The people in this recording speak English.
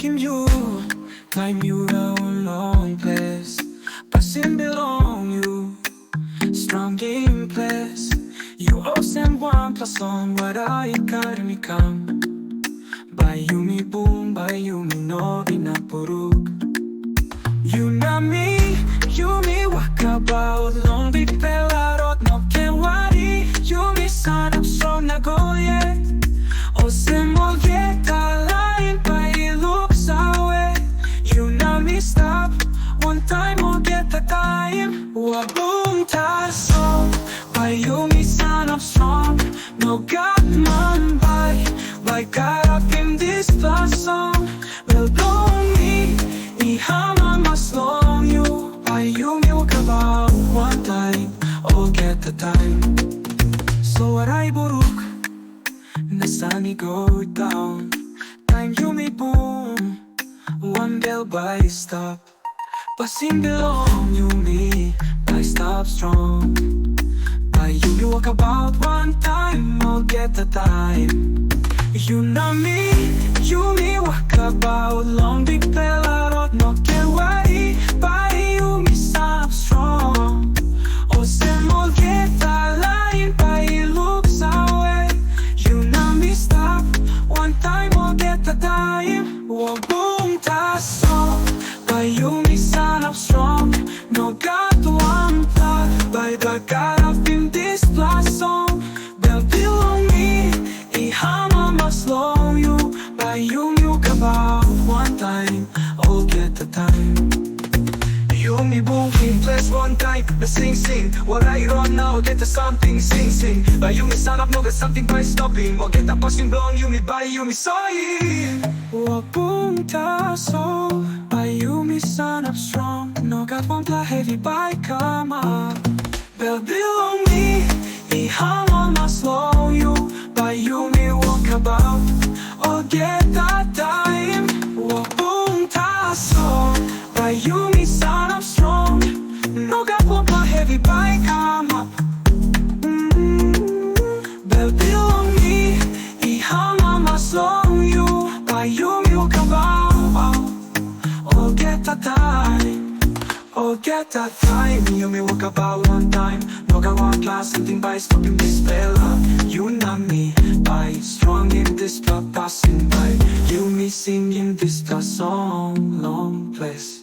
thinking you climb you a long place, passing belong you strong game place. You awesome one plus on what I got me come. By you me boom, by you me no pinapuruk. You na me, you me walk about long big pelarot no can worry. You me son up strong na go yet. O se mo get a line by looks away. You na me stop one time or get the time. Wok Bung Wantaim by you me son up strong. No God man by God up in this last song. Well don't me hama mas long you. By you me walk about one time or get the time. So what I buruk the sunny go down. Time you me boom one bell by stop. Passing belong you me by stop strong. By you me walk about one time I'll get the time. You know me, you me walk about long big pelarot no can worry. By you me stop strong. O se mo get a line by looks away. You know me stop one time or get the time. Wok Bung Wantaim by you me stand up strong. No God one thought by the God up in this last song. Bell belong me, ihama mas long you. By you me walk about one time, I'll get the time. You me boom in place one time, the sing. What I run now, get the something, sing. By you me stand up, no get something by stopping. Or get the passing blown, you me by you me soy. Wok Bung Wantaim by you me stand up strong. No God won't play heavy by come up. Bell belong me, ihama mas long you. By you me walk about, or get that time. Wok Bung Wantaim by you me stand up strong. No God won't play heavy by come up. Bell belong me, ihama mas long you. By you me walk about, or get that time. Oh, get that time, you me walk about one time. No God want last something by stopping this fella. You know me, by strong in this club passing by. You me singing this song, long place.